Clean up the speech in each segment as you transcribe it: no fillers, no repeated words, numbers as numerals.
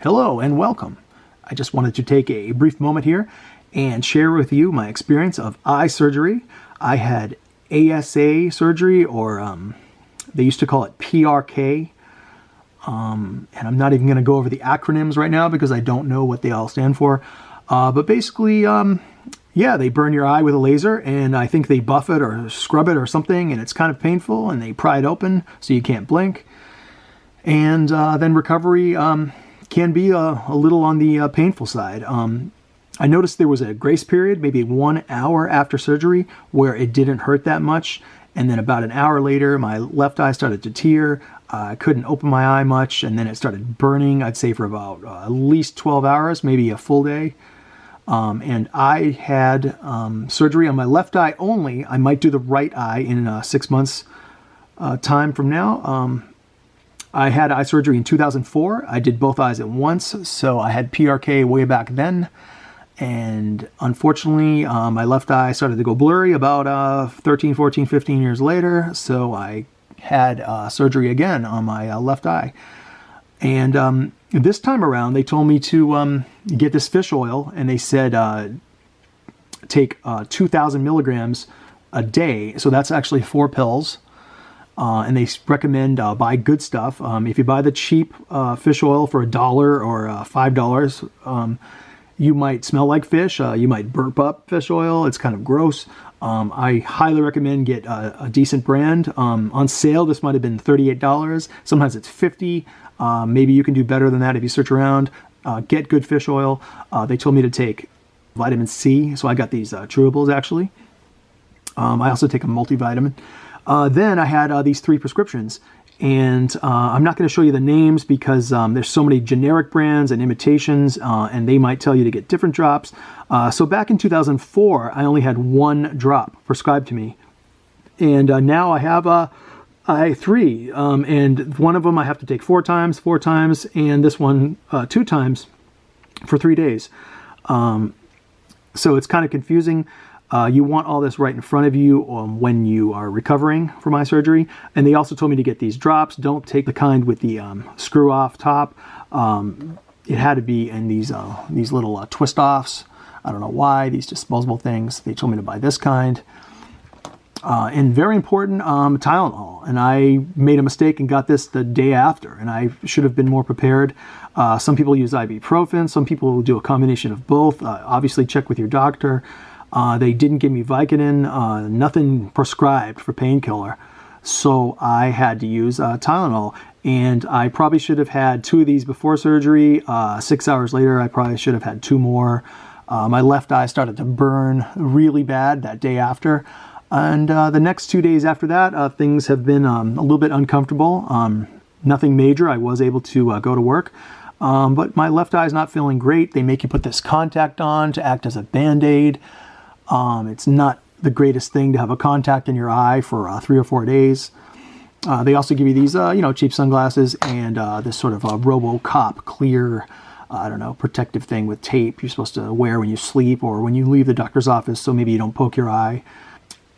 Hello and welcome. I just wanted to take a brief moment here and share with you my experience of eye surgery. I had ASA surgery, or they used to call it PRK, and I'm not even going to go over the acronyms right now because I don't know what they all stand for. But basically, yeah, they burn your eye with a laser, and I think they buff it or scrub it or something, and it's kind of painful, and they pry it open so you can't blink. And then recovery can be a little on the painful side. I noticed there was a grace period, maybe 1 hour after surgery, where it didn't hurt that much. And then about an hour later, my left eye started to tear. I couldn't open my eye much, and then it started burning, I'd say for about at least 12 hours, maybe a full day. And I had surgery on my left eye only. I might do the right eye in 6 months time from now. I had eye surgery in 2004. I did both eyes at once, so I had PRK way back then. And unfortunately, my left eye started to go blurry about 13, 14, 15 years later. So I had surgery again on my left eye. And this time around, they told me to get this fish oil, and they said take 2,000 milligrams a day. So that's actually 4 pills. And they recommend buy good stuff. If you buy the cheap fish oil for $1 or $5, you might smell like fish. You might burp up fish oil. It's kind of gross. I highly recommend get a decent brand. On sale, this might have been $38. Sometimes it's $50. Maybe you can do better than that if you search around. Get good fish oil. They told me to take vitamin C, so I got these chewables actually. I also take a multivitamin. Then I had these 3 prescriptions, and I'm not going to show you the names because there's so many generic brands and imitations, and they might tell you to get different drops. So back in 2004, I only had 1 drop prescribed to me, and now I have 3, and one of them I have to take 4 times, and this one 2 times for 3 days. So it's kind of confusing. You want all this right in front of you when you are recovering from eye surgery. And they also told me to get these drops. Don't take the kind with the screw off top. It had to be in these little twist offs. I don't know why, these disposable things. They told me to buy this kind. And very important, Tylenol. And I made a mistake and got this the day after, and I should have been more prepared. Some people use ibuprofen. Some people will do a combination of both. Obviously check with your doctor. They didn't give me Vicodin, nothing prescribed for painkiller. So I had to use Tylenol. And I probably should have had 2 of these before surgery. 6 hours later, I probably should have had 2 more. My left eye started to burn really bad that day after. And the next 2 days after that, things have been a little bit uncomfortable. Nothing major. I was able to go to work. But my left eye is not feeling great. They make you put this contact on to act as a Band-Aid. It's not the greatest thing to have a contact in your eye for 3 or 4 days. They also give you these, cheap sunglasses and this sort of RoboCop clear, I don't know, protective thing with tape you're supposed to wear when you sleep or when you leave the doctor's office, so maybe you don't poke your eye.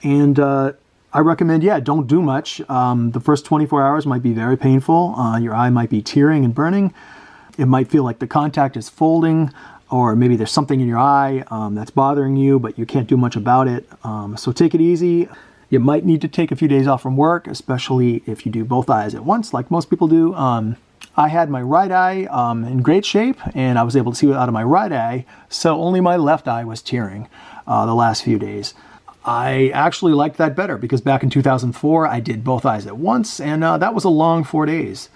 And I recommend, don't do much. The first 24 hours might be very painful. Your eye might be tearing and burning. It might feel like the contact is folding, or maybe there's something in your eye that's bothering you, but you can't do much about it. So take it easy. You might need to take a few days off from work, especially if you do both eyes at once, like most people do. I had my right eye in great shape, and I was able to see out of my right eye, so only my left eye was tearing the last few days. I actually liked that better because back in 2004, I did both eyes at once, and that was a long 4 days.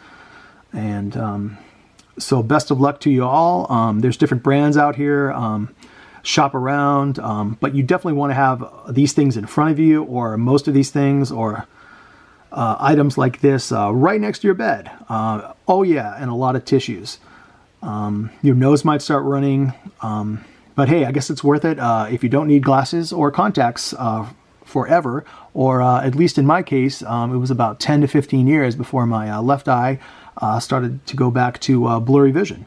And so best of luck to you all. There's different brands out here. Shop around, but you definitely want to have these things in front of you, or most of these things, or items like this right next to your bed. Oh yeah, and a lot of tissues. Your nose might start running, but hey, I guess it's worth it if you don't need glasses or contacts forever, or at least in my case, it was about 10 to 15 years before my left eye started to go back to blurry vision.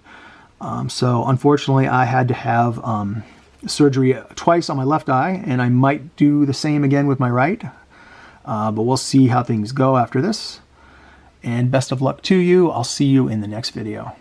So unfortunately, I had to have surgery twice on my left eye, and I might do the same again with my right. But we'll see how things go after this. And best of luck to you. I'll see you in the next video.